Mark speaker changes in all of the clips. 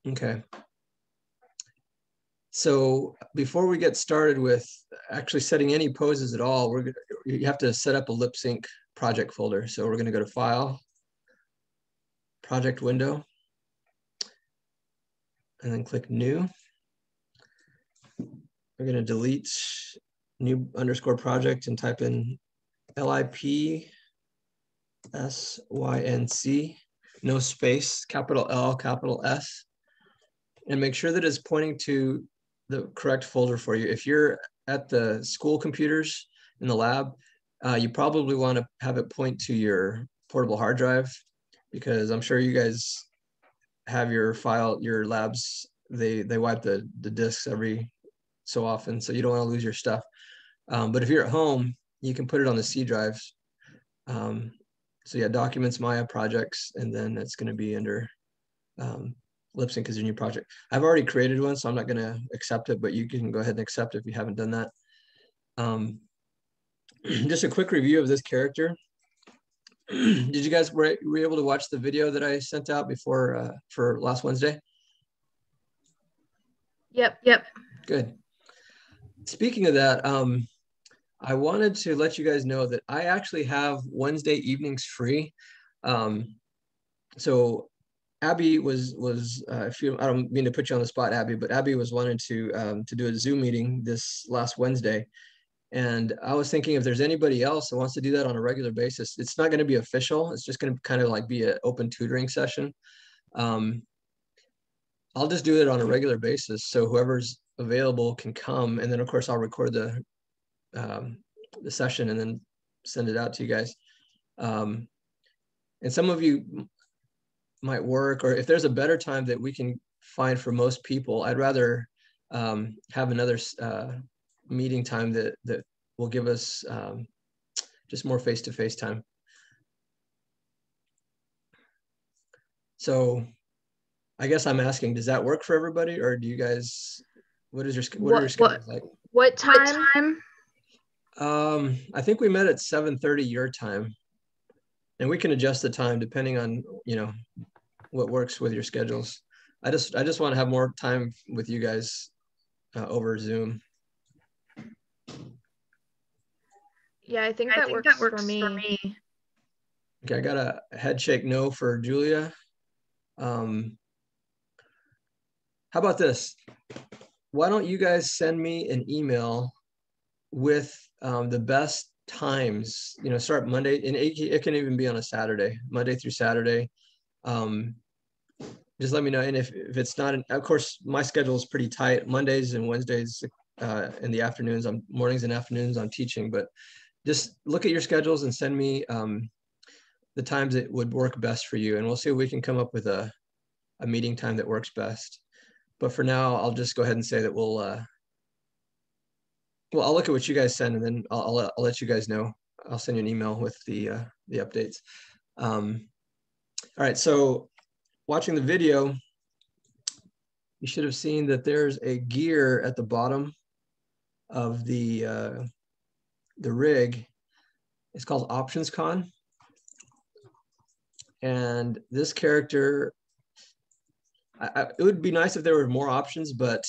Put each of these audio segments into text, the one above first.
Speaker 1: Okay. So before we get started with actually setting any poses at all, you have to set up a LipSync project folder. So we're going to go to File, Project Window, and then click New. We're going to delete new underscore project and type in LIPSYNC, no space, capital L, capital S, and make sure that it's pointing to the correct folder for you. If you're at the school computers in the lab, you probably want to have it point to your portable hard drive, because I'm sure you guys have your labs, they wipe the disks every so often, so you don't want to lose your stuff. But if you're at home, you can put it on the C drives. So yeah, Documents, Maya, Projects, and then it's going to be under LipSync is your new project. I've already created one, so I'm not going to accept it, but you can go ahead and accept it if you haven't done that. Just a quick review of this character. Did you guys were you able to watch the video that I sent out before for last Wednesday?
Speaker 2: Yep.
Speaker 1: Good. Speaking of that, I wanted to let you guys know that I actually have Wednesday evenings free. So Abby was I don't mean to put you on the spot, Abby, but Abby was wanting to do a Zoom meeting this last Wednesday. And I was thinking if there's anybody else that wants to do that on a regular basis, it's not going to be official. It's just going to kind of like be an open tutoring session. I'll just do it on a regular basis. So whoever's available can come. And then of course I'll record the session and then send it out to you guys. And some of you might work, or if there's a better time that we can find for most people, I'd rather have another meeting time that will give us just more face-to-face time. So I guess I'm asking, does that work for everybody, or do you guys, what are your schedules like?
Speaker 2: What time?
Speaker 1: I think we met at 7:30 your time, and we can adjust the time depending on, you know, what works with your schedules. I just want to have more time with you guys over Zoom.
Speaker 2: Yeah, I think that works for me.
Speaker 1: Okay, I got a head shake no for Julia. How about this? Why don't you guys send me an email with the best times, you know, start Monday, and it can even be on a Saturday, Monday through Saturday. Just let me know. And if it's not, of course, my schedule is pretty tight. Mondays and Wednesdays in the afternoons, mornings and afternoons, I'm teaching, but just look at your schedules and send me the times that would work best for you. And we'll see if we can come up with a meeting time that works best. But for now, I'll just go ahead and say that I'll look at what you guys send, and then I'll let you guys know. I'll send you an email with the updates. All right, so watching the video, you should have seen that there's a gear at the bottom of the rig. It's called Options Con. And this character, it would be nice if there were more options, but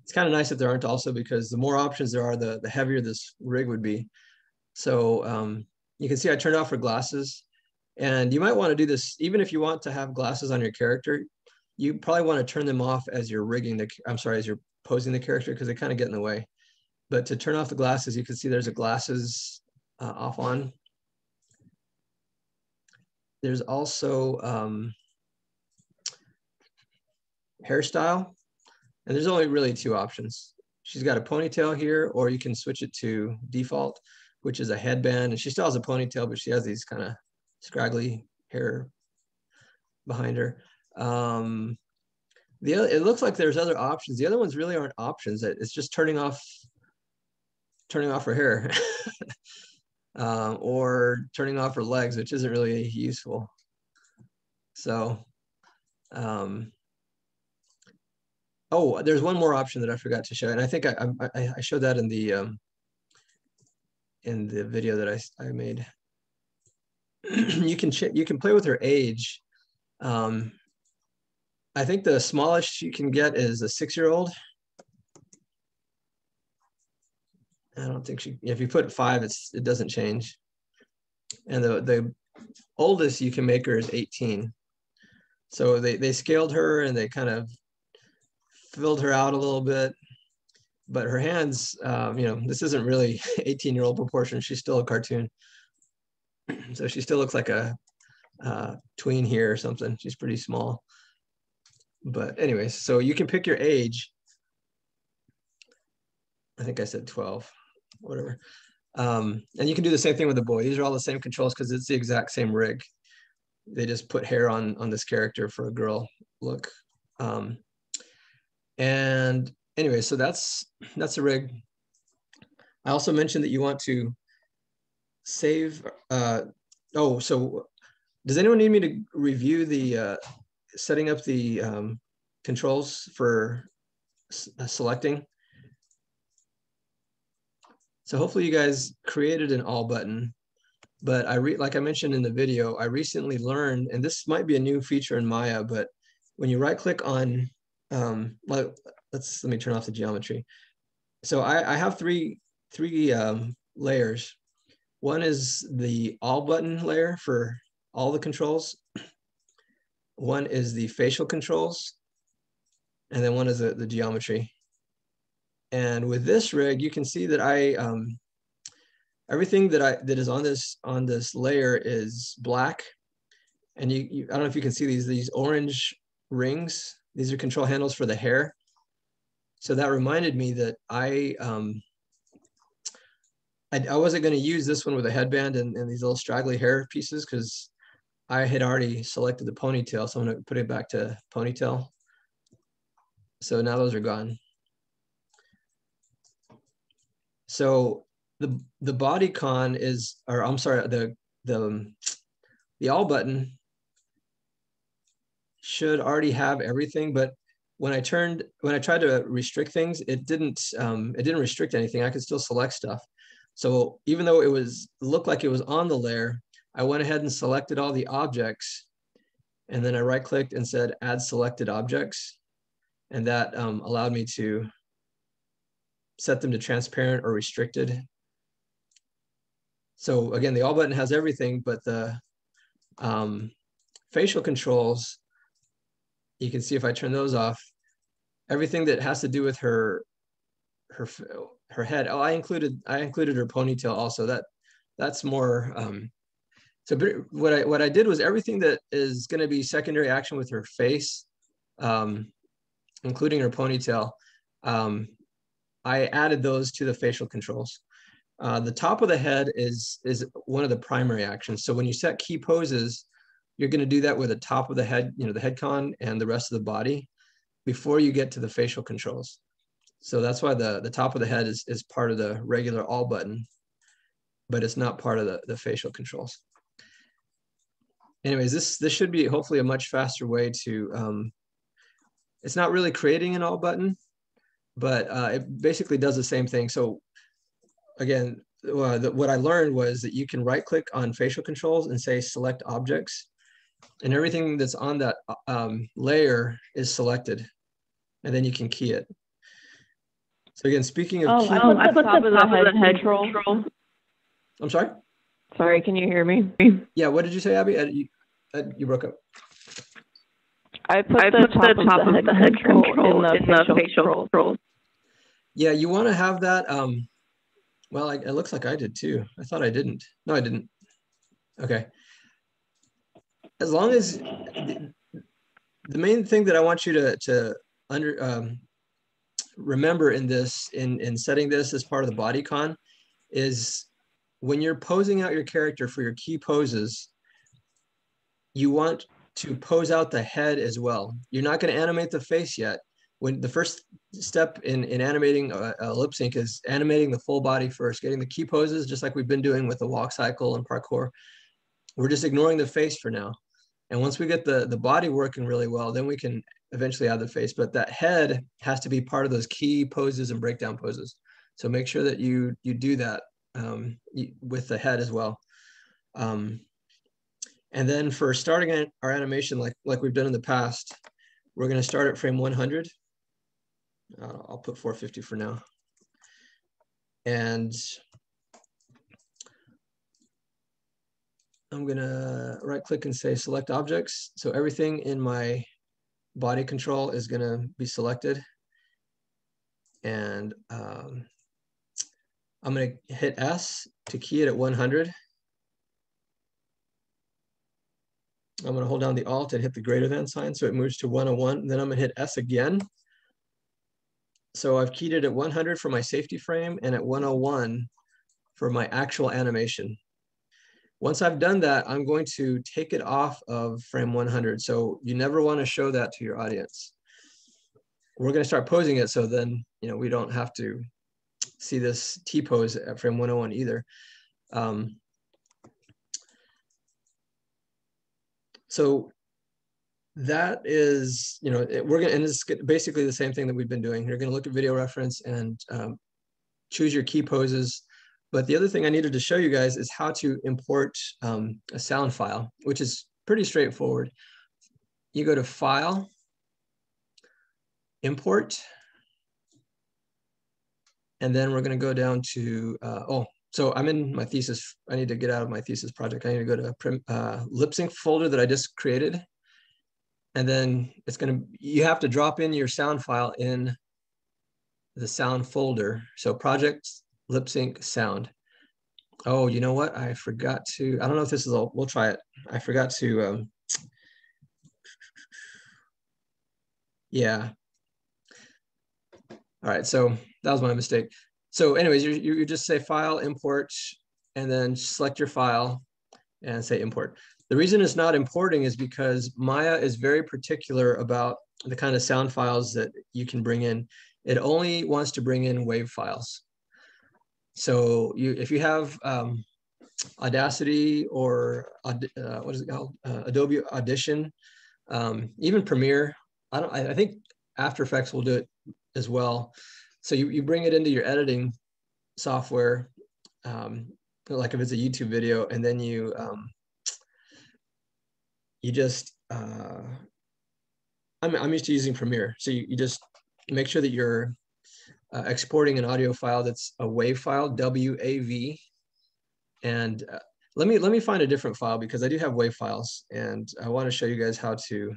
Speaker 1: it's kind of nice if there aren't also, because the more options there are, the heavier this rig would be. So you can see I turned off her glasses, and you might want to do this even if you want to have glasses on your character. You probably want to turn them off as you're as you're posing the character, because they kind of get in the way. But to turn off the glasses, you can see there's a glasses off on. There's also hairstyle, and there's only really two options. She's got a ponytail here, or you can switch it to default, which is a headband, and she still has a ponytail, but she has these kind of scraggly hair behind her. It looks like there's other options. The other ones really aren't options. It's just turning off her hair. Or turning off her legs, which isn't really useful. So, oh, there's one more option that I forgot to show, and I think I showed that in the video that I made. You can play with her age, I think the smallest you can get is a 6-year-old. I don't think if you put 5, it doesn't change. And the oldest you can make her is 18. So they scaled her and they kind of filled her out a little bit, but her hands, this isn't really 18-year-old proportion. She's still a cartoon. So she still looks like a tween here or something. She's pretty small. But anyways, so you can pick your age. I think I said 12, whatever. And you can do the same thing with the boy. These are all the same controls because it's the exact same rig. They just put hair on this character for a girl look. And anyway, so that's the rig. I also mentioned that you want to save. So does anyone need me to review the setting up the controls for selecting? So hopefully you guys created an all button, but like I mentioned in the video, I recently learned, and this might be a new feature in Maya, but when you right click on, let me turn off the geometry. So I have three layers. One is the all button layer for all the controls. One is the facial controls, and then one is the geometry. And with this rig, you can see that everything that is on this layer is black. And I don't know if you can see these orange rings. These are control handles for the hair. So that reminded me that I wasn't going to use this one with a headband and these little straggly hair pieces because I had already selected the ponytail. So I'm going to put it back to ponytail. So now those are gone. So the body con is, or I'm sorry, the all button should already have everything, but when I tried to restrict things, it didn't restrict anything. I could still select stuff. So even though looked like it was on the layer, I went ahead and selected all the objects, and then I right clicked and said add selected objects, and that allowed me to set them to transparent or restricted. So again, the all button has everything, but the facial controls, you can see if I turn those off, everything that has to do with her head. Oh, I included her ponytail also. That's more. So what I did was everything that is going to be secondary action with her face, including her ponytail. I added those to the facial controls. The top of the head is one of the primary actions. So when you set key poses, you're going to do that with the top of the head, the head con and the rest of the body before you get to the facial controls. So that's why the top of the head is part of the regular all button, but it's not part of the facial controls. Anyways, this should be hopefully a much faster way to, it's not really creating an all button, but it basically does the same thing. So again, what I learned was that you can right click on facial controls and say select objects, and everything that's on that layer is selected, and then you can key it. So again, speaking of key,
Speaker 2: I put the top of the head control.
Speaker 1: I'm sorry?
Speaker 2: Sorry, can you hear me?
Speaker 1: Yeah, what did you say, Abby? You broke up.
Speaker 2: I put the top of the head control in the facial control.
Speaker 1: Yeah, you want to have that. Well, it looks like I did too. I thought I didn't. No, I didn't. Okay. As long as the main thing that I want you to remember in this, in setting this as part of the body con, is when you're posing out your character for your key poses, you want to pose out the head as well. You're not going to animate the face yet. When the first step in animating a lip sync is animating the full body first, getting the key poses, just like we've been doing with the walk cycle and parkour. We're just ignoring the face for now. And once we get the body working really well, then we can eventually add the face. But that head has to be part of those key poses and breakdown poses. So make sure that you do that with the head as well. And then for starting our animation, like we've done in the past, We're going to start at frame 100. I'll put 450 for now. And I'm going to right click and say select objects. So everything in my body control is going to be selected. And I'm going to hit S to key it at 100. I'm going to hold down the Alt and hit the greater than sign so it moves to 101. Then I'm going to hit S again. So I've keyed it at 100 for my safety frame and at 101 for my actual animation. Once I've done that, I'm going to take it off of frame 100. So you never want to show that to your audience. We're going to start posing it so then we don't have to see this T-pose at frame 101 either. So that is, we're going to, and it's basically the same thing that we've been doing. You're going to look at video reference and choose your key poses. But the other thing I needed to show you guys is how to import a sound file, which is pretty straightforward. You go to File, Import, and then we're going to go down to, so I'm in my thesis. I need to get out of my thesis project. I need to go to LipSync folder that I just created. And then you have to drop in your sound file in the sound folder. So project LipSync sound. Oh, you know what? I forgot to, I don't know if this is all, we'll try it. I forgot to, yeah. All right, so that was my mistake. So anyways, you just say file, import, and then select your file and say import. The reason it's not importing is because Maya is very particular about the kind of sound files that you can bring in. It only wants to bring in WAV files. So if you have Audacity or what is it called? Adobe Audition, even Premiere, I think After Effects will do it as well. So you bring it into your editing software, like if it's a YouTube video, and then you just, I'm used to using Premiere. So you just make sure that you're exporting an audio file that's a WAV file, W-A-V. And let me find a different file because I do have WAV files, and I want to show you guys how to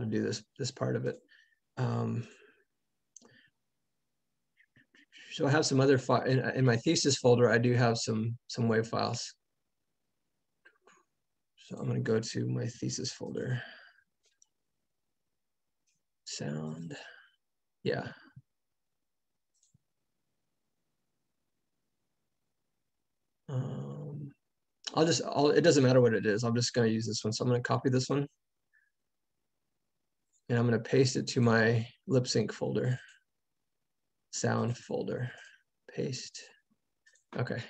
Speaker 1: do this part of it. So I have some other file in my thesis folder. I do have some WAV files. So I'm going to go to my thesis folder. Sound, yeah. It doesn't matter what it is. I'm just going to use this one. So I'm going to copy this one. And I'm going to paste it to my LipSync folder. Sound folder. Paste. Okay.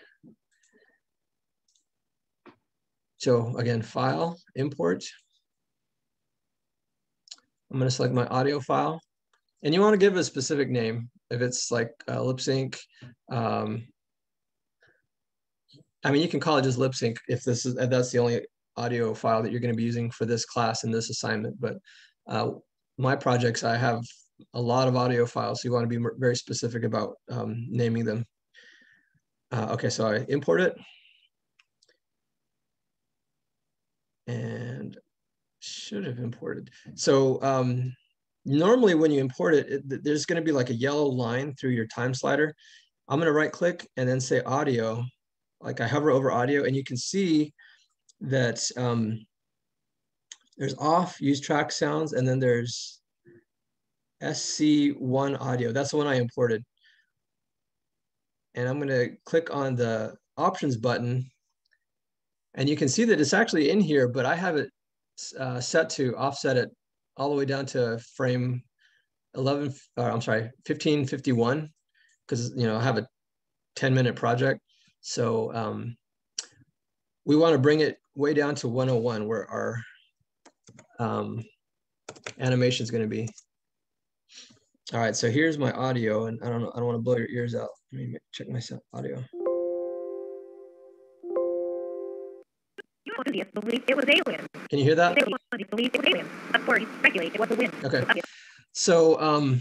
Speaker 1: So again, file, import. I'm going to select my audio file. And you want to give a specific name. If it's like LipSync, I mean, you can call it just LipSync if that's the only audio file that you're going to be using for this class and this assignment. But my projects, I have a lot of audio files, so you want to be very specific about naming them. Okay, so I import it. And should have imported. So normally when you import it, there's going to be like a yellow line through your time slider. I'm going to right click and then say audio. Like I hover over audio, and you can see that there's off, use track sounds, and then there's SC1 audio. That's the one I imported. And I'm going to click on the options button, and you can see that it's actually in here, but I have it set to offset it all the way down to frame 1551, because I have a 10-minute project. So we want to bring it way down to 101 where our animation is going to be. All right, so here's my audio, and I don't want to blow your ears out. Let me check my audio.
Speaker 3: enthusiasts believe it was alien.
Speaker 1: Can you hear that?
Speaker 3: They believe it was alien. Of course, speculate it was the wind.
Speaker 1: Okay. So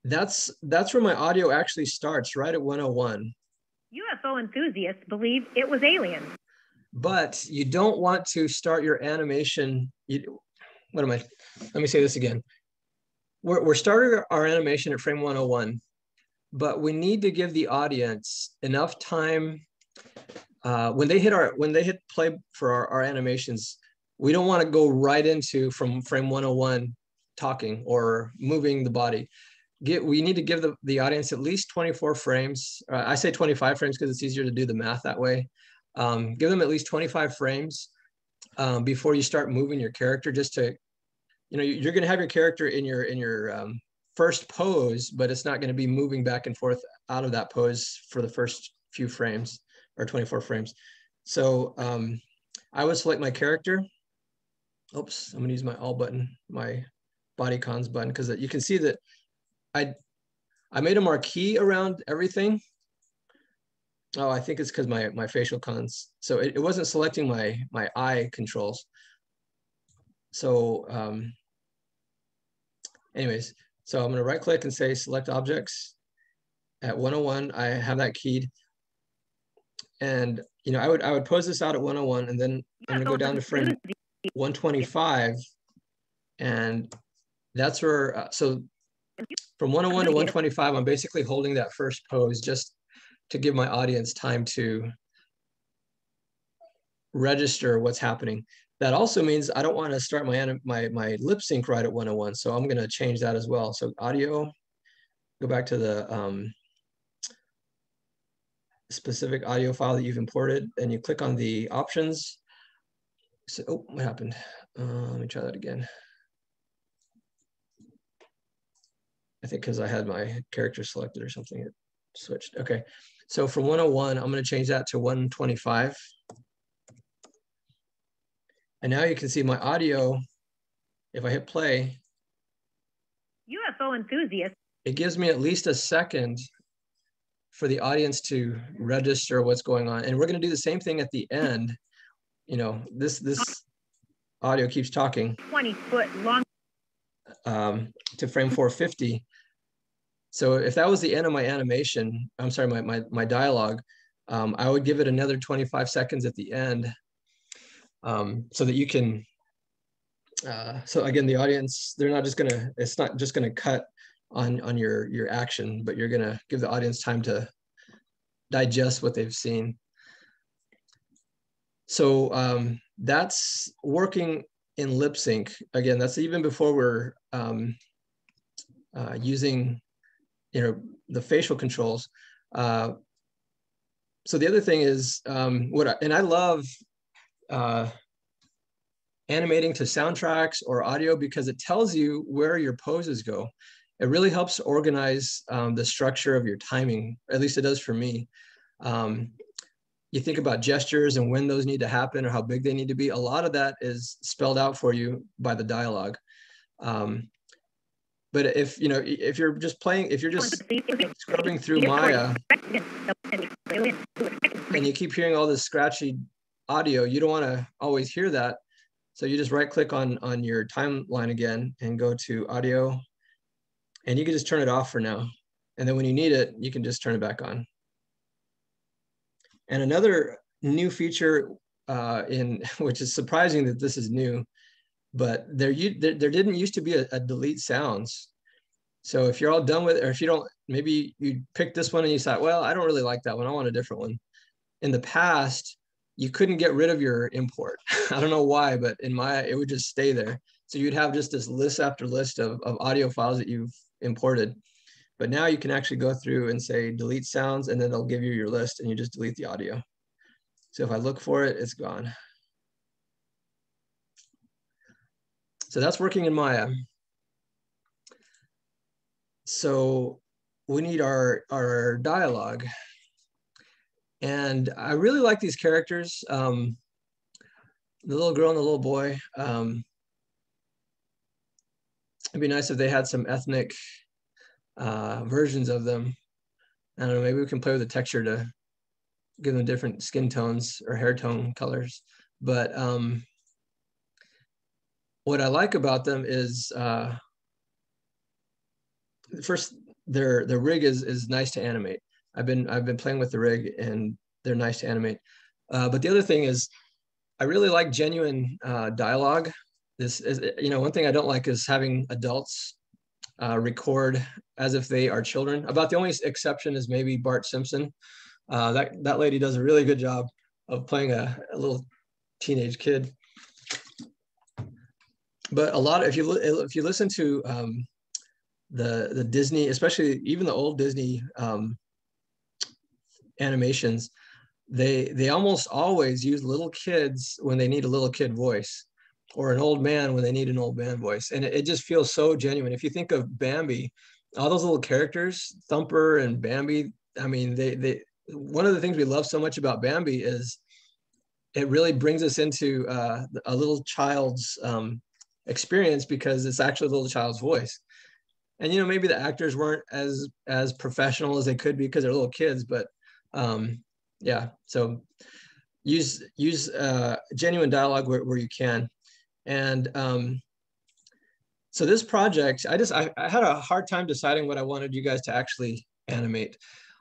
Speaker 1: that's where my audio actually starts, right at 101.
Speaker 3: UFO enthusiasts believe it was alien.
Speaker 1: But you don't want to start your animation. Let me say this again. We're starting our animation at frame 101, but we need to give the audience enough time. When they hit play for our animations, we don't want to go right into from frame 101 talking or moving the body. We need to give the audience at least 24 frames. I say 25 frames because it's easier to do the math that way. Give them at least 25 frames before you start moving your character, just to, you're going to have your character in your first pose, but it's not going to be moving back and forth out of that pose for the first few frames or 24 frames. So I would select my character. Oops, I'm going to use my all button, my body cons button, because you can see that I made a marquee around everything. Oh, I think it's because my facial cons. So it wasn't selecting my eye controls. So anyways, so I'm going to right click and say select objects. At 101, I have that keyed. And I would pose this out at 101, and then I'm going to go down to frame 125. And that's where, so from 101 to 125, I'm basically holding that first pose just to give my audience time to register what's happening. That also means I don't want to start my lip sync right at 101. So I'm going to change that as well. So audio, go back to the specific audio file that you've imported, and you click on the options. So, oh, what happened? Let me try that again. I think because I had my character selected or something, it switched. Okay, so from 101, I'm going to change that to 125. And now you can see my audio. If I hit play,
Speaker 3: UFO enthusiasts,
Speaker 1: it gives me at least a second for the audience to register what's going on. And we're going to do the same thing at the end. This audio keeps talking
Speaker 3: 20-foot long
Speaker 1: to frame 450. So if that was the end of my animation, I'm sorry, my dialogue, I would give it another 25 seconds at the end, so that you can, so again, the audience, it's not just gonna cut on your action, but you're gonna give the audience time to digest what they've seen. So that's working in LipSync. Again, that's even before we're using the facial controls. So the other thing is I love animating to soundtracks or audio, because it tells you where your poses go. It really helps organize the structure of your timing. At least it does for me. You think about gestures and when those need to happen or how big they need to be. A lot of that is spelled out for you by the dialogue. But if you're just scrubbing through Maya and you keep hearing all this scratchy audio, you don't want to always hear that. So you just right click on your timeline again and go to audio, and you can just turn it off for now. And then when you need it, you can just turn it back on. And another new feature which is surprising that this is new, but there didn't used to be a delete sounds. So if you're all done with it, or if you don't, maybe you picked this one and you thought, well, I don't really like that one, I want a different one. In the past, you couldn't get rid of your import. I don't know why, but in Maya, it would just stay there. So you'd have just this list after list of audio files that you've imported. But now you can actually go through and say delete sounds, and then they'll give you your list, and you just delete the audio. So if I look for it, it's gone. So that's working in Maya. So we need our dialogue. And I really like these characters, the little girl and the little boy. It'd be nice if they had some ethnic versions of them. I don't know, maybe we can play with the texture to give them different skin tones or hair tone colors. But what I like about them is first, their rig is nice to animate. I've been playing with the rig and they're nice to animate. But the other thing is, I really like genuine dialogue. This is, one thing I don't like is having adults record as if they are children. About the only exception is maybe Bart Simpson. That lady does a really good job of playing a little teenage kid. But a lot of, if you listen to the Disney, especially even the old Disney animations, they almost always use little kids when they need a little kid voice, or an old man when they need an old man voice, and it just feels so genuine. If you think of Bambi, all those little characters, Thumper and Bambi, I mean, they one of the things we love so much about Bambi is it really brings us into a little child's experience, because it's actually a little child's voice. And maybe the actors weren't as professional as they could be because they're little kids, but yeah. So use genuine dialogue where you can. And so this project, I had a hard time deciding what I wanted you guys to actually animate.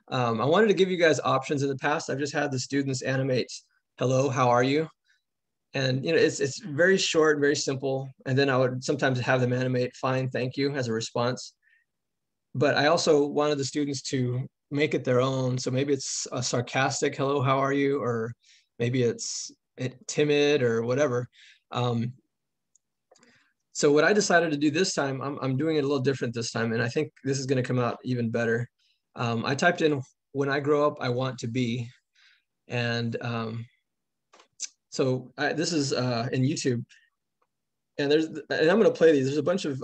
Speaker 1: I wanted to give you guys options. In the past, I've just had the students animate, "Hello, how are you?" And it's very short, very simple. And then I would sometimes have them animate, "Fine, thank you," as a response. But I also wanted the students to make it their own. So maybe it's a sarcastic "Hello, how are you?" or maybe it's timid or whatever. So what I decided to do this time, I'm doing it a little different this time, and I think this is going to come out even better. I typed in, "When I grow up, I want to be," and so this is in YouTube, and I'm going to play these. There's a bunch of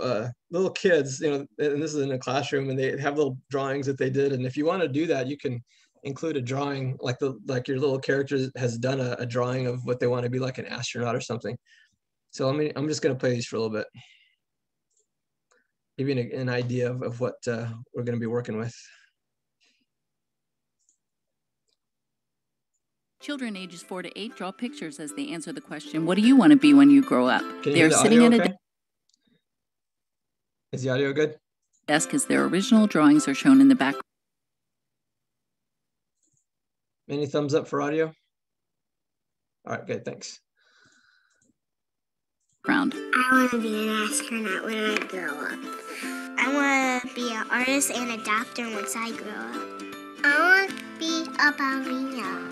Speaker 1: little kids, and this is in a classroom, and they have little drawings that they did. And if you want to do that, you can include a drawing, like your little character has done a drawing of what they want to be, like an astronaut or something. So I'm just going to play these for a little bit, give you an idea of what we're going to be working with.
Speaker 4: Children ages 4 to 8 draw pictures as they answer the question, "What do you want to be when you grow up?"
Speaker 1: They're sitting at a Is the audio good?
Speaker 4: desk as their original drawings are shown in the background.
Speaker 1: Any thumbs up for audio? All right, good, thanks.
Speaker 5: I want to be an astronaut when I grow up. I want to be an artist and a doctor once I grow up. I want to be a ballerina.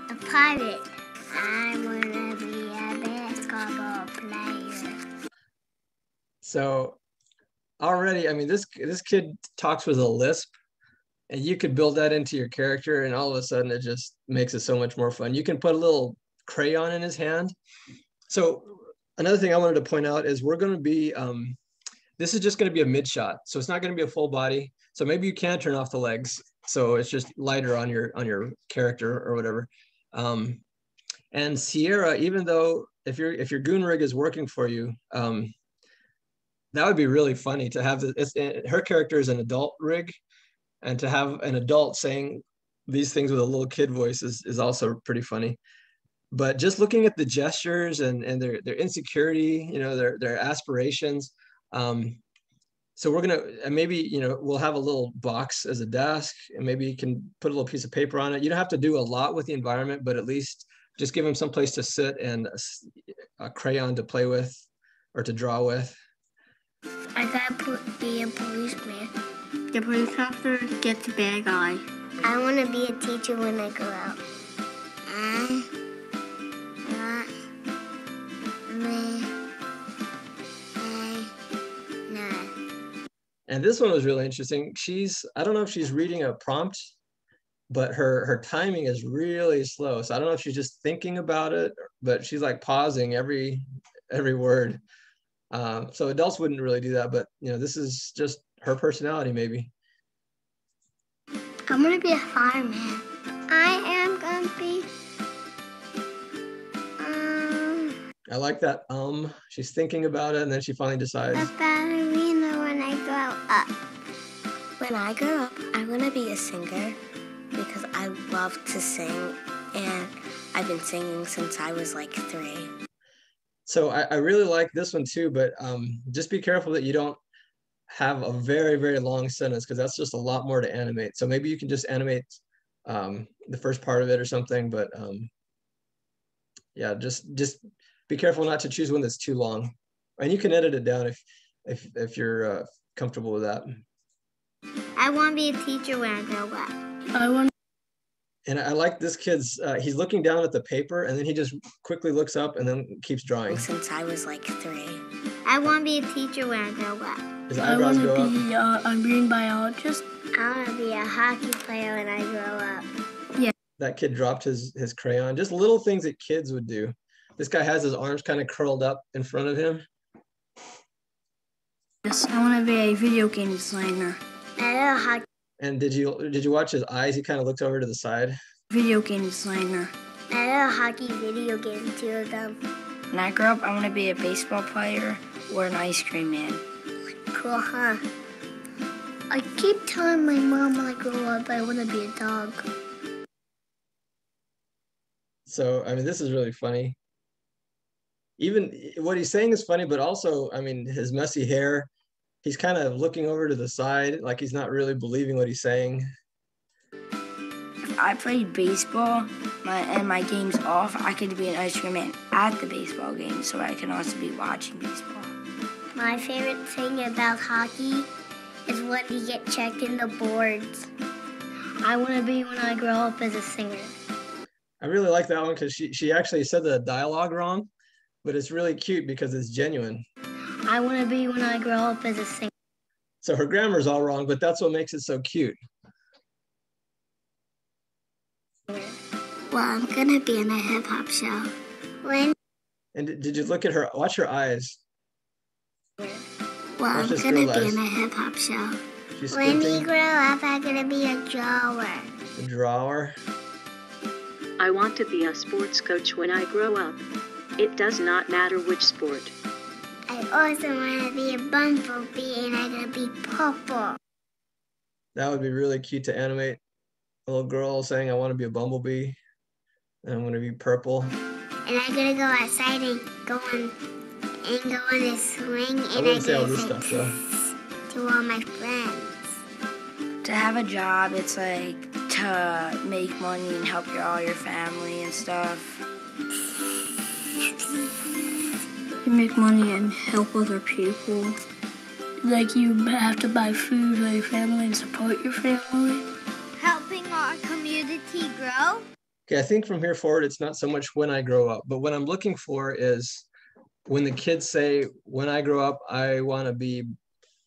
Speaker 5: A pirate. I want to be a basketball player.
Speaker 1: So already, I mean, this kid talks with a lisp, and you could build that into your character, and all of a sudden it just makes it so much more fun. You can put a little crayon in his hand. So another thing I wanted to point out is we're going to be, this is just going to be a mid shot. So it's not going to be a full body. So maybe you can turn off the legs, so it's just lighter on your character or whatever. And Sierra, even though if your goon rig is working for you, that would be really funny to have her character is an adult rig, and to have an adult saying these things with a little kid voice is also pretty funny. But just looking at the gestures and their insecurity, their aspirations. So we're gonna, and maybe, we'll have a little box as a desk, and maybe you can put a little piece of paper on it. You don't have to do a lot with the environment, but at least just give them some place to sit and a crayon to play with or to draw with.
Speaker 5: I gotta be a policeman. The police officer gets a bad guy. I want to be a teacher when I grow up.
Speaker 1: And this one was really interesting. I don't know if she's reading a prompt, but her timing is really slow. So I don't know if she's just thinking about it, but she's like pausing every word. So adults wouldn't really do that, but this is just her personality, maybe.
Speaker 5: I'm gonna be a fireman. I am gonna be.
Speaker 1: I like that. She's thinking about it, and then she finally decides.
Speaker 5: A ballerina when I grow up. When I grow up, I want to be a singer, because I love to sing, and I've been singing since I was like 3.
Speaker 1: So I really like this one too, but just be careful that you don't have a very, very long sentence, because that's just a lot more to animate. So maybe you can just animate the first part of it or something, but yeah, just be careful not to choose one that's too long. And you can edit it down if you're comfortable with that.
Speaker 5: I want to be a teacher when I grow up.
Speaker 1: And I like this kid's, he's looking down at the paper and then he just quickly looks up and then keeps drawing.
Speaker 5: Since I was like 3. I want to be a teacher when I grow up.
Speaker 1: His eyebrows go up.
Speaker 6: I want to be a marine biologist.
Speaker 5: I want to be a hockey player when I grow up.
Speaker 6: Yeah.
Speaker 1: That kid dropped his crayon. Just little things that kids would do. This guy has his arms kind of curled up in front of him.
Speaker 6: Yes, I want to be a video game designer.
Speaker 5: I love hockey.
Speaker 1: And did you watch his eyes? He kind of looked over to the side.
Speaker 6: Video game designer.
Speaker 5: I love hockey video games, 2 of them.
Speaker 6: When I grow up, I want to be a baseball player or an ice cream man.
Speaker 5: Cool, huh? I keep telling my mom when I grow up I want to be a dog.
Speaker 1: So, I mean, this is really funny. Even what he's saying is funny, but also, I mean, his messy hair, he's kind of looking over to the side, like he's not really believing what he's saying.
Speaker 6: If I played baseball and my game's off, I could be an ice cream man at the baseball game, so I can also be watching baseball.
Speaker 5: My favorite thing about hockey is when you get checked in the boards. I want to be when I grow up as a singer.
Speaker 1: I really like that one because she actually said the dialogue wrong, but it's really cute because it's genuine.
Speaker 5: I want to be when I grow up as a singer.
Speaker 1: So her grammar's all wrong, but that's what makes it so cute.
Speaker 5: Well, I'm going to be in a hip-hop show.
Speaker 1: And did you look at her? Watch her eyes.
Speaker 5: Well, I'm going to be in a hip-hop show. When we grow up, I'm going to be a drawer.
Speaker 1: A drawer?
Speaker 7: I want to be a sports coach when I grow up. It does not matter which sport.
Speaker 5: I also want to be a bumblebee, and I'm going to be purple.
Speaker 1: That would be really cute to animate. A little girl saying, I want to be a bumblebee, and I'm going to be purple.
Speaker 5: And I'm going to go outside and go on a swing, and I'm going to to all my friends.
Speaker 6: To have a job, it's like to make money and help all your family and stuff. You make money and help other people. Like you have to buy food for your family and support your family.
Speaker 5: Helping our community grow.
Speaker 1: Okay, I think from here forward, it's not so much when I grow up, but what I'm looking for is when the kids say, when I grow up, I want to be,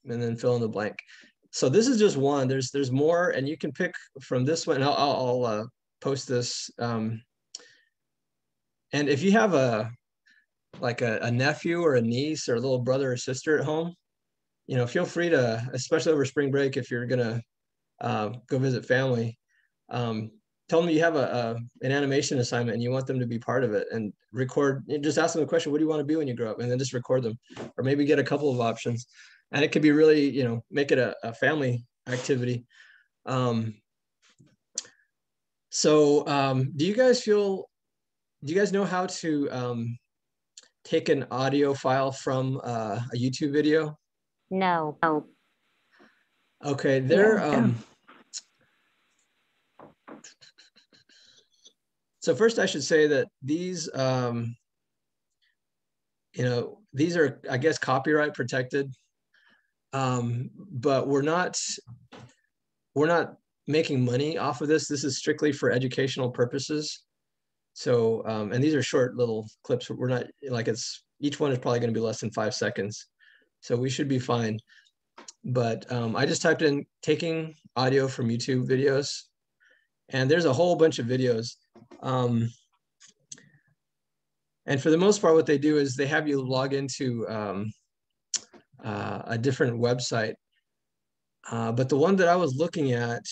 Speaker 1: and then fill in the blank. So this is just one. There's more, and you can pick from this one. I'll post this. And if you have a nephew or a niece or a little brother or sister at home, you know, feel free to, especially over spring break, if you're gonna go visit family, tell them you have an animation assignment and you want them to be part of it, and record. Just ask them the question, what do you want to be when you grow up, and then just record them, or maybe get a couple of options. And it could be really, you know, make it a family activity. Do you guys know how to take an audio file from a YouTube video?
Speaker 8: No.
Speaker 1: Okay, so first I should say that these, these are, I guess, copyright protected, but we're not making money off of this. This is strictly for educational purposes. So, and these are short little clips. We're not like each one is probably going to be less than 5 seconds. So we should be fine. But I just typed in taking audio from YouTube videos, and there's a whole bunch of videos. And for the most part, what they do is they have you log into a different website. But the one that I was looking at,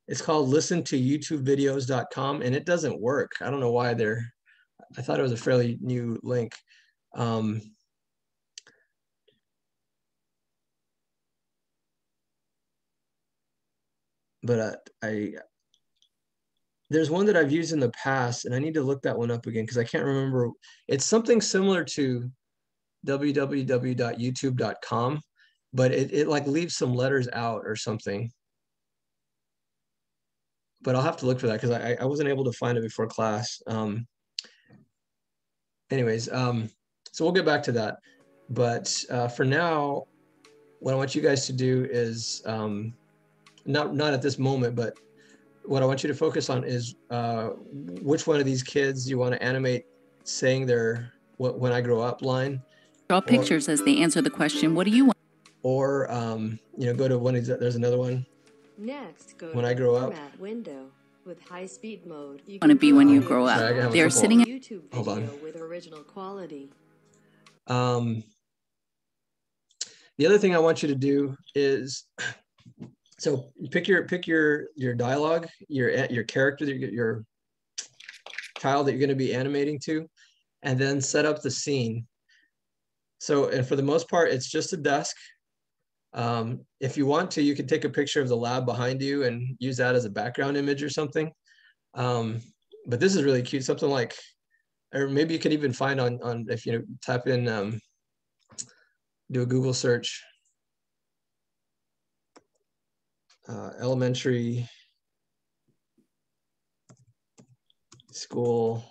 Speaker 1: it's called listentoyoutubevideos.com, and it doesn't work. I don't know why I thought it was a fairly new link. but there's one that I've used in the past, and I need to look that one up again because I can't remember. It's something similar to www.youtube.com, but it like leaves some letters out or something. But I'll have to look for that because I wasn't able to find it before class. Anyways, so we'll get back to that. But for now, what I want you guys to do is not at this moment, but what I want you to focus on is which one of these kids you want to animate saying their "when I grow up" line.
Speaker 4: Draw pictures as they answer the question, what do you want?
Speaker 1: Or go to one. There's another one.
Speaker 8: Next, go
Speaker 1: when
Speaker 8: to
Speaker 1: I grow up.
Speaker 8: Format window with high-speed mode. You
Speaker 4: Want to be when you grow
Speaker 1: Sorry, I
Speaker 4: up?
Speaker 1: have a
Speaker 4: They're
Speaker 1: couple-
Speaker 4: sitting.
Speaker 8: YouTube
Speaker 1: Hold on.
Speaker 8: video with original quality.
Speaker 1: The other thing I want you to do is, so pick your dialogue, your character, your child that you're going to be animating to, and then set up the scene. So, and for the most part, it's just a desk. If you want to, you can take a picture of the lab behind you and use that as a background image or something. But this is really cute, something like, or maybe you can even find on if you type in, do a Google search, elementary school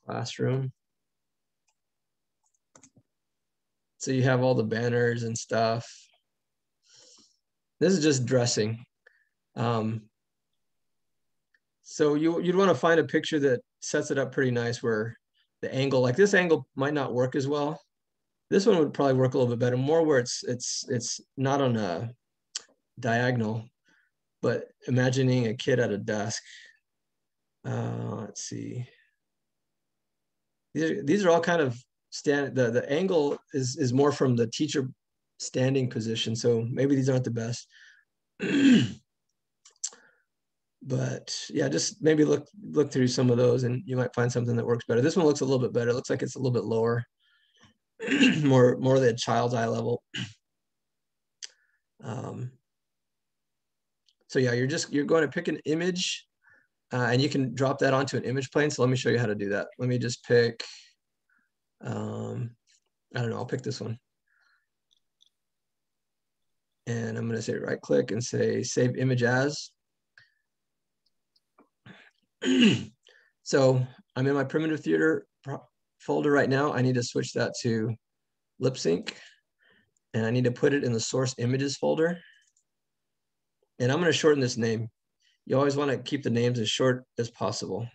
Speaker 1: classroom. So you have all the banners and stuff. This is just dressing. So you'd want to find a picture that sets it up pretty nice where the angle, like this angle might not work as well. This one would probably work a little bit better, more where it's not on a diagonal, but imagining a kid at a desk. Let's see. These are all kind of the angle is more from the teacher standing position. So maybe these aren't the best. But yeah, just maybe look through some of those and you might find something that works better. This one looks a little bit better. It looks like it's a little bit lower, more the child's eye level. So yeah, you're going to pick an image and you can drop that onto an image plane. So let me show you how to do that. Let me just pick, I don't know, I'll pick this one. And I'm going to say right click and say save image as. So I'm in my primitive theater folder right now. I need to switch that to LipSync and I need to put it in the source images folder. And I'm going to shorten this name. You always want to keep the names as short as possible.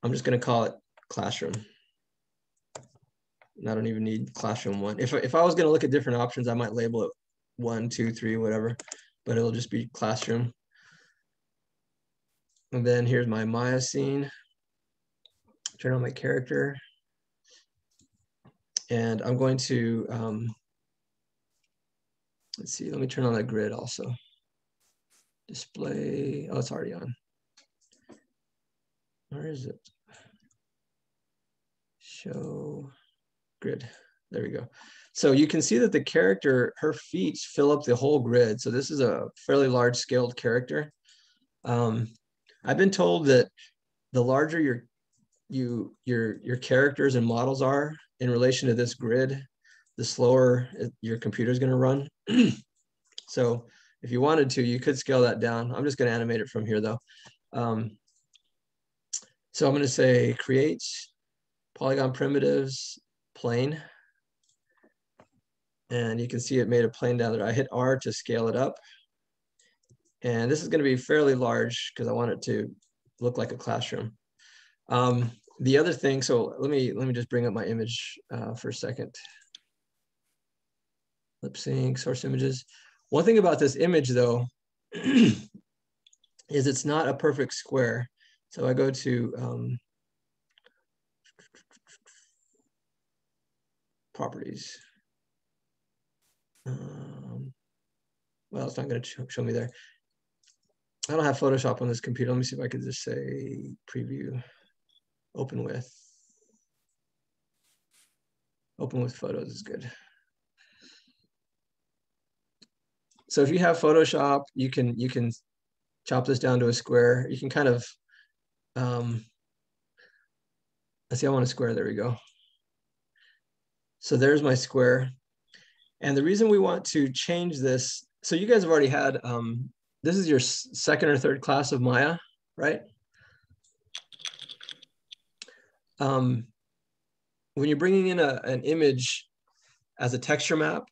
Speaker 1: I'm just going to call it classroom. And I don't even need classroom 1. If I was going to look at different options, I might label it 1, 2, 3, whatever, but it'll just be classroom. And then here's my Maya scene. Turn on my character. And I'm going to, let's see, let me turn on that grid also. Display, oh, it's already on. Where is it? Show grid, there we go. So you can see that the character, her feet fill up the whole grid. So this is a fairly large scaled character. I've been told that the larger your characters and models are in relation to this grid, the slower your computer is going to run. So if you wanted to, you could scale that down. I'm just going to animate it from here though. So I'm going to say create polygon primitives plane. And you can see it made a plane down there. I hit R to scale it up. And this is going to be fairly large because I want it to look like a classroom. The other thing, so let me just bring up my image for a second. LipSync, source images. One thing about this image though, is it's not a perfect square. So I go to properties. Well, it's not going to show me there. I don't have Photoshop on this computer. Let me see if I could just say preview, open with photos is good. So if you have Photoshop, you can chop this down to a square. You can kind of, let's see, I want a square, there we go. So there's my square. And the reason we want to change this, so you guys have already had, this is your second or third class of Maya, right? When you're bringing in an image as a texture map,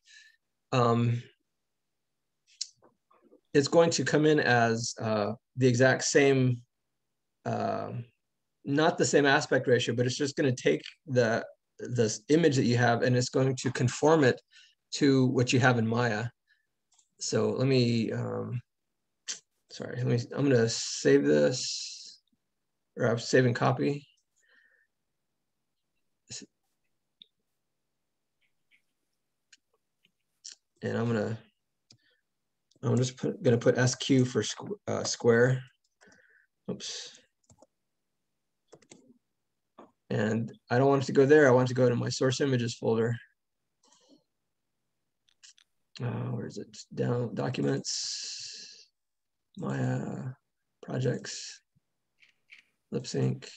Speaker 1: it's going to come in as the exact same, not the same aspect ratio, but it's just going to take this image that you have and it's going to conform it to what you have in Maya. So let me, sorry, I'm going to save this, or I'm saving copy. And I'm just going to put SQ for square. Oops. And I don't want it to go there. I want it to go to my source images folder. Where is it? Down, documents, Maya, projects, LipSync.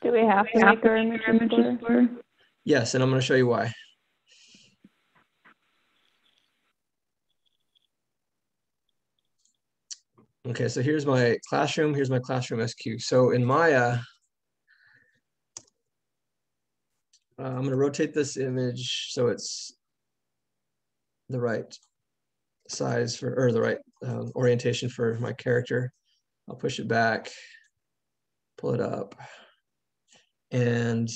Speaker 2: Do we have to make our images blur?
Speaker 1: Yes, and I'm going to show you why. Okay, so here's my classroom. Here's my classroom SQ. So in Maya, I'm going to rotate this image so it's the right size for, or the right orientation for my character. I'll push it back, pull it up, and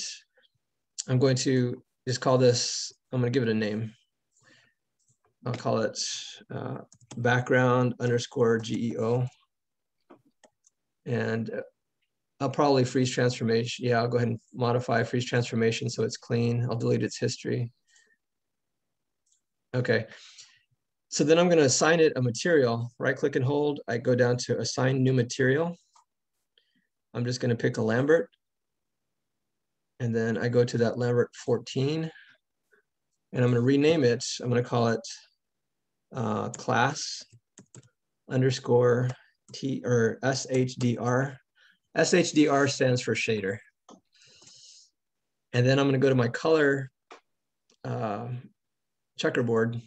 Speaker 1: I'm going to just call this, I'm going to give it a name. I'll call it background underscore GEO. And I'll probably freeze transformation. Yeah, I'll go ahead and modify freeze transformation so it's clean. I'll delete its history. Okay. So then I'm going to assign it a material. Right click and hold. I go down to assign new material. I'm just going to pick a Lambert. And then I go to that Lambert 14. And I'm going to rename it. I'm going to call it class underscore T or SHDR. SHDR stands for shader. And then I'm going to go to my color checkerboard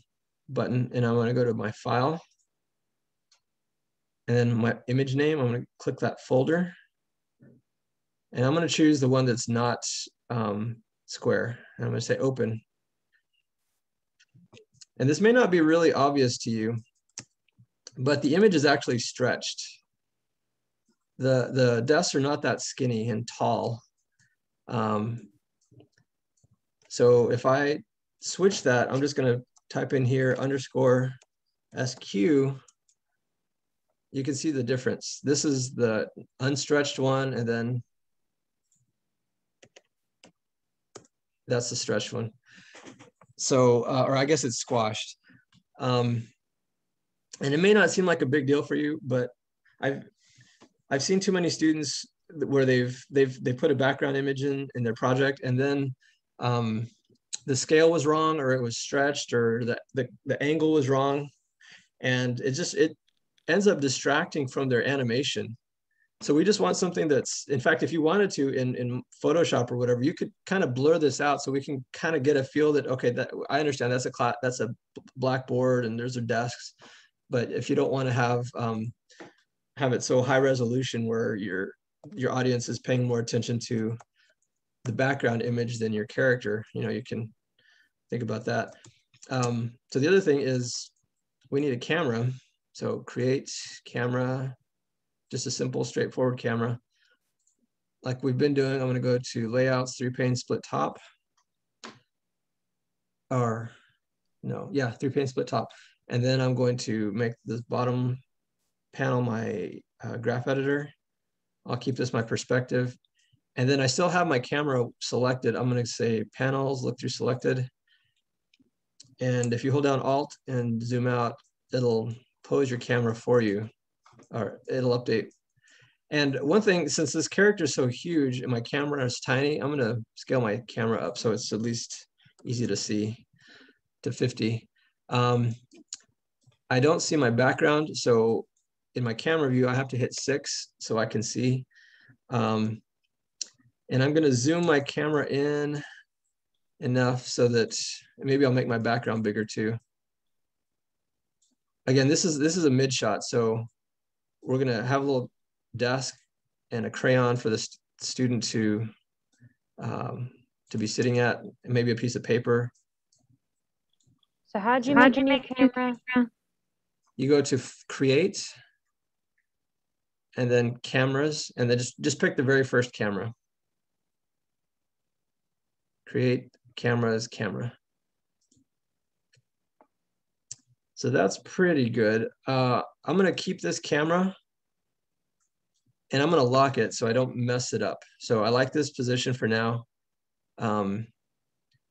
Speaker 1: button, and I'm going to go to my file. And then my image name, I'm going to click that folder. And I'm going to choose the one that's not square. And I'm going to say open. And this may not be really obvious to you, but the image is actually stretched. The desks are not that skinny and tall. So if I switch that, I'm just going to type in here underscore SQ. You can see the difference. This is the unstretched one, and then that's the stretched one. So, or I guess it's squashed. And it may not seem like a big deal for you, but I've seen too many students where they put a background image in their project, and then the scale was wrong, or it was stretched, or the angle was wrong, and it ends up distracting from their animation. So we just want something that's, in fact, if you wanted to in Photoshop or whatever, you could kind of blur this out so we can kind of get a feel that, okay, that I understand that's a blackboard and there's their desks, but if you don't want to have it so high resolution where your audience is paying more attention to the background image than your character, you can think about that. So the other thing is we need a camera. So create camera, just a simple, straightforward camera. Like we've been doing, I'm going to go to layouts, 3-pane split top. Or no, yeah, 3-pane split top. And then I'm going to make this bottom panel my graph editor. I'll keep this my perspective. And then I still have my camera selected. I'm going to say panels, look through selected. And if you hold down Alt and zoom out, it'll pose your camera for you, or it'll update. And one thing, since this character is so huge and my camera is tiny, I'm going to scale my camera up so it's at least easy to see to 50. I don't see my background. So in my camera view, I have to hit 6 so I can see. And I'm gonna zoom my camera in enough so that maybe I'll make my background bigger too. Again, this is a mid shot. So we're gonna have a little desk and a crayon for the student to be sitting at, and maybe a piece of paper.
Speaker 9: So how'd you make a new camera?
Speaker 1: You go to create, and then cameras, and then just pick the very first camera. Create cameras, camera. So that's pretty good. I'm gonna keep this camera and I'm gonna lock it so I don't mess it up. So I like this position for now.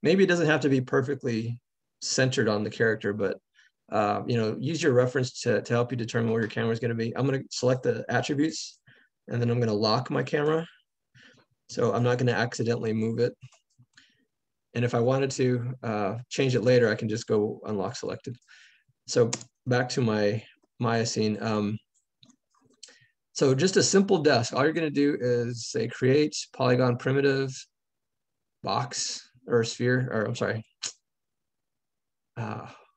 Speaker 1: Maybe it doesn't have to be perfectly centered on the character, but you know, use your reference to help you determine where your camera is gonna be. I'm gonna select the attributes and then I'm gonna lock my camera. So I'm not gonna accidentally move it. And if I wanted to change it later, I can just go unlock selected. So back to my Maya scene. So just a simple desk. All you're gonna do is say create polygon primitive box or sphere, or I'm sorry,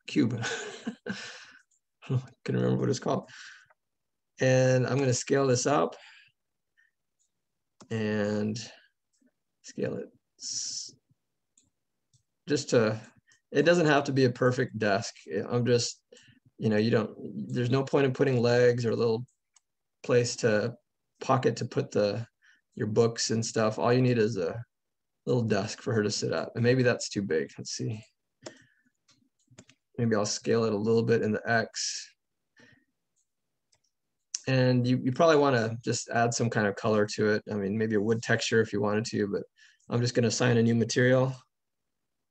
Speaker 1: cube. I couldn't remember what it's called. And I'm gonna scale this up and scale it just to, it doesn't have to be a perfect desk. I'm just, you know, there's no point in putting legs or a little place to pocket to put your books and stuff. All you need is a little desk for her to sit at. And maybe that's too big. Let's see. Maybe I'll scale it a little bit in the X. And you probably want to just add some kind of color to it. I mean, maybe a wood texture if you wanted to, but I'm just going to assign a new material.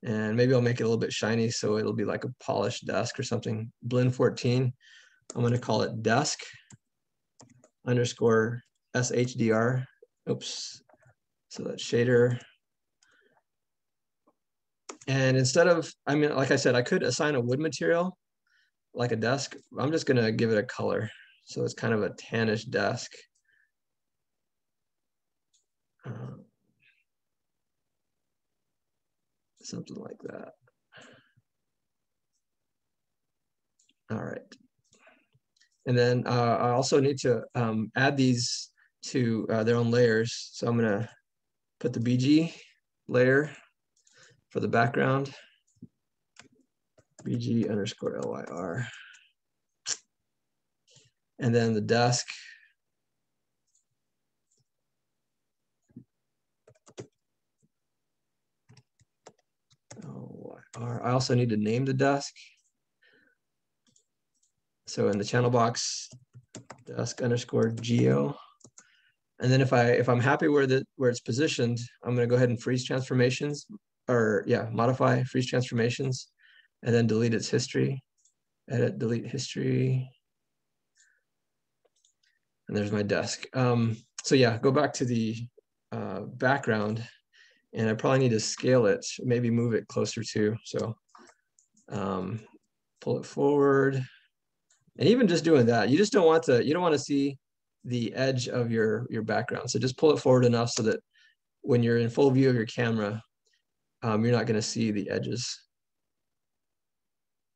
Speaker 1: And maybe I'll make it a little bit shiny so it'll be like a polished desk or something. Blend 14. I'm going to call it desk underscore SHDR. Oops. So that's shader. And instead of, I mean, like I said, I could assign a wood material like a desk. I'm just going to give it a color. So it's kind of a tannish desk. Something like that. All right. And then I also need to add these to their own layers. So I'm gonna put the BG layer for the background, BG underscore LYR. And then the desk. I also need to name the desk. So in the channel box, desk underscore geo. And then if I'm happy where it's positioned, I'm gonna go ahead and freeze transformations, or yeah, modify freeze transformations, and then delete its history. Edit, delete history. And there's my desk. So yeah, go back to the background, and I probably need to scale it, maybe move it closer too. So pull it forward. And even just doing that, you don't want to see the edge of your background. So just pull it forward enough so that when you're in full view of your camera, you're not going to see the edges.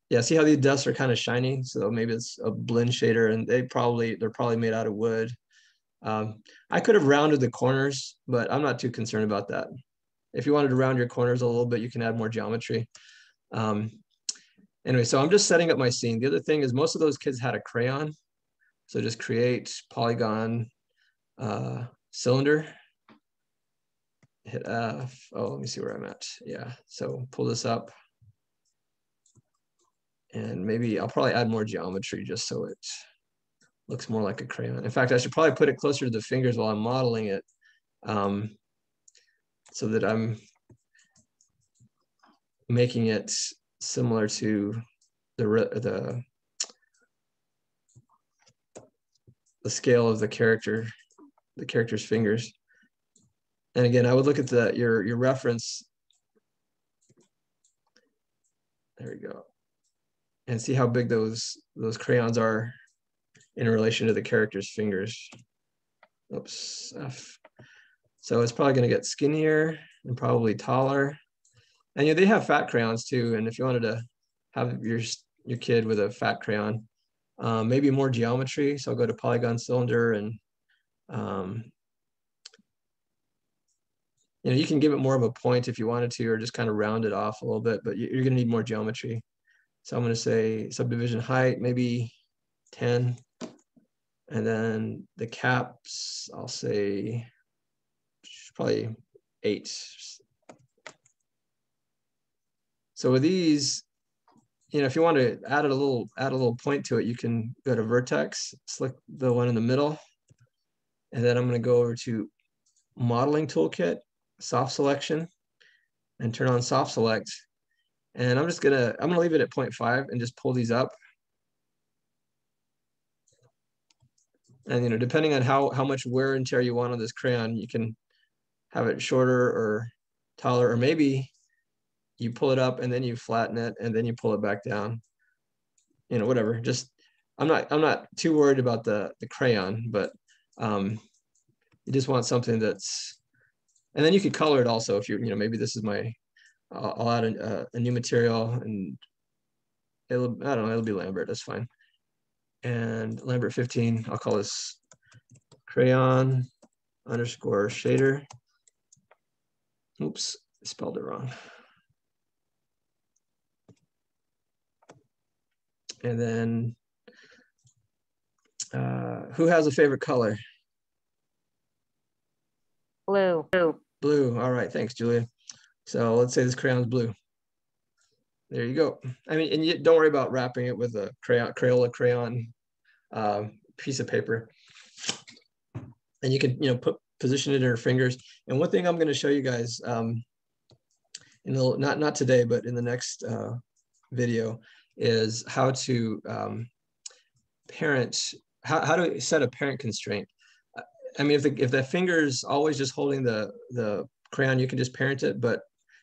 Speaker 1: Yeah, see how these desks are kind of shiny? So maybe it's a blend shader, and they're probably made out of wood. I could have rounded the corners, but I'm not too concerned about that. If you wanted to round your corners a little bit, you can add more geometry. Anyway, so I'm just setting up my scene. The other thing is most of those kids had a crayon. So just create polygon cylinder, hit F. Oh, let me see where I'm at. Yeah, so pull this up. And maybe I'll probably add more geometry just so it looks more like a crayon. In fact, I should probably put it closer to the fingers while I'm modeling it, so that I'm making it similar to the scale of the character's fingers. And again, I would look at your reference. There we go. and see how big those crayons are in relation to the character's fingers. Oops. So it's probably going to get skinnier and probably taller. And they have fat crayons too. And if you wanted to have your kid with a fat crayon, maybe more geometry. So I'll go to polygon cylinder, and you can give it more of a point if you wanted to, or just kind of round it off a little bit, but you're going to need more geometry. So I'm going to say subdivision height, maybe 10. And then the caps, I'll say probably 8. So with these, if you want to add a little point to it, you can go to vertex, select the one in the middle, and then I'm going to go over to modeling toolkit, soft selection, and turn on soft select. And I'm gonna leave it at 0.5 and just pull these up. And depending on how much wear and tear you want on this crayon, you can have it shorter or taller, or maybe you pull it up and then you flatten it and then you pull it back down. Whatever. Just I'm not too worried about the crayon, but you just want something that's, and then you could color it also if maybe this is my, I'll add a new material, and I don't know, it'll be Lambert, that's fine. And Lambert 15, I'll call this crayon underscore shader. Oops, I spelled it wrong. And then who has a favorite color?
Speaker 9: Blue.
Speaker 1: Blue. All right, thanks, Julia. So let's say this crayon's blue. There you go. I mean, and you don't worry about wrapping it with a Crayola crayon piece of paper. And you can, position it in your fingers. And one thing I'm going to show you guys, not today, but in the next video, is how to how to set a parent constraint. I mean, if the finger's always just holding the crayon, you can just parent it. But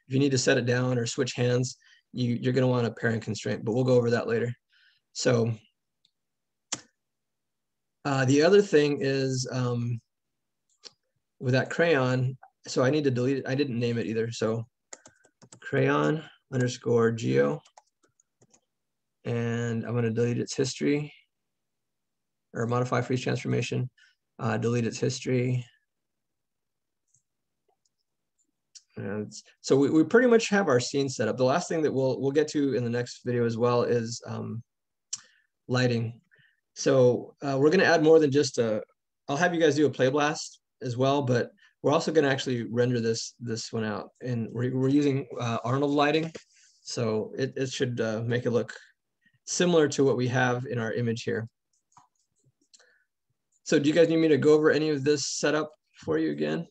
Speaker 1: if you need to set it down or switch hands, you're going to want a parent constraint. But we'll go over that later. So the other thing is with that crayon, so I need to delete it. I didn't name it either. So crayon underscore geo, and I'm going to delete its history, or modify freeze transformation, delete its history. And so we pretty much have our scene set up. The last thing that we'll get to in the next video as well is lighting. So we're going to add more than just I'll have you guys do a play blast as well, but we're also going to actually render this one out, and we're using Arnold lighting, so it should make it look similar to what we have in our image here. So do you guys need me to go over any of this setup for you again?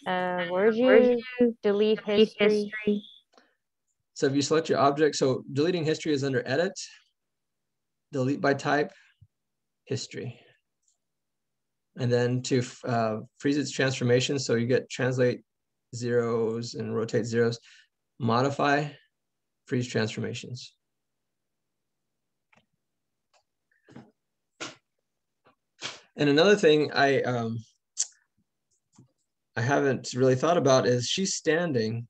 Speaker 9: Where'd you delete history?
Speaker 1: So if you select your object, so deleting history is under edit, delete by type, history. And then to freeze its transformation, so you get translate zeros and rotate zeros, modify, freeze transformations. And another thing I haven't really thought about is she's standing,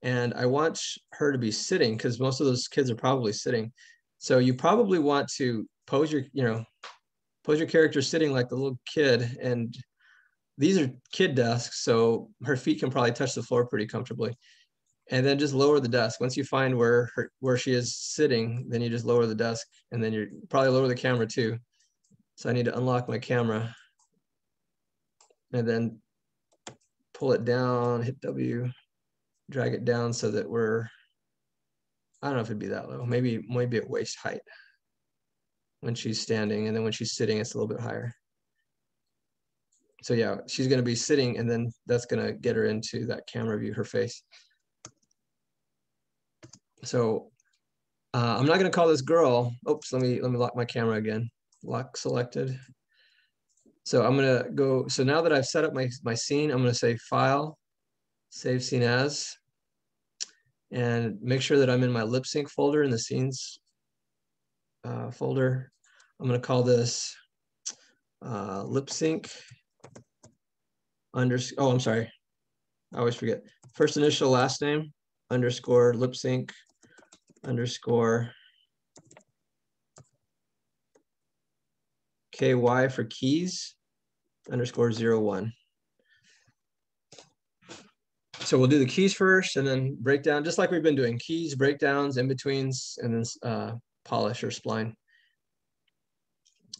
Speaker 1: and I want her to be sitting, because most of those kids are probably sitting. So you probably want to pose your character sitting like the little kid, and these are kid desks, so her feet can probably touch the floor pretty comfortably. And then just lower the desk. Once you find where she is sitting, then you just lower the desk, and then you probably lower the camera too. So I need to unlock my camera, and then pull it down, hit W, drag it down so that I don't know if it'd be that low, maybe at waist height when she's standing, and then when she's sitting, it's a little bit higher. So yeah, she's going to be sitting, and then that's going to get her into that camera view, her face. So I'm not going to call this girl. Oops, let me lock my camera again. Lock selected. So I'm going to go. So now that I've set up my scene, I'm going to say File, Save Scene As, and make sure that I'm in my LipSync folder in the scenes folder. I'm going to call this LipSync underscore, oh, I'm sorry. I always forget. First initial, last name, underscore LipSync underscore KY for keys underscore 01. So we'll do the keys first and then breakdown, just like we've been doing, keys, breakdowns, in-betweens, and then polish or spline.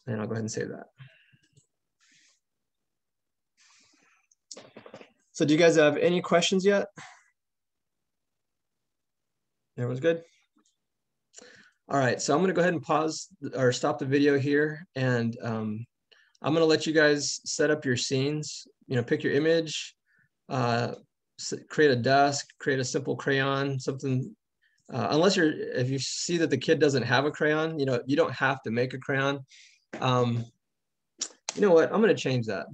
Speaker 1: And I'll go ahead and save that. So do you guys have any questions yet? Everyone's good? All right, so I'm gonna go ahead and pause or stop the video here, and I'm gonna let you guys set up your scenes. You know, pick your image, create a desk, create a simple crayon, something. Unless if you see that the kid doesn't have a crayon, you know, you don't have to make a crayon. You know what? I'm gonna change that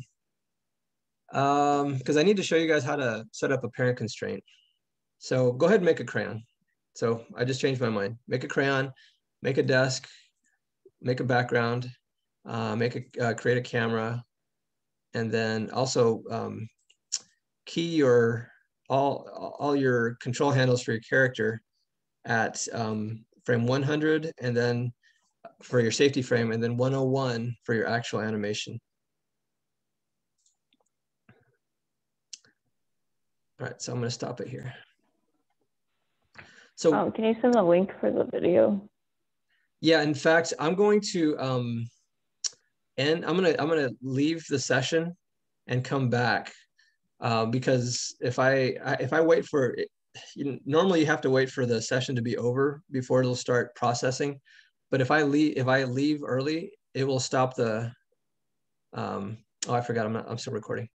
Speaker 1: because I need to show you guys how to set up a parent constraint. So go ahead and make a crayon. So I just changed my mind. Make a crayon, make a desk, make a background, create a camera, and then also key your all your control handles for your character at frame 100, and then for your safety frame, and then 101 for your actual animation. All right, so I'm going to stop it here. So
Speaker 9: can you send the link for the video?
Speaker 1: Yeah, in fact, I'm going to I'm gonna leave the session and come back because if I wait for it, normally you have to wait for the session to be over before it'll start processing. But if I leave early, it will stop the oh, I forgot, I'm still recording.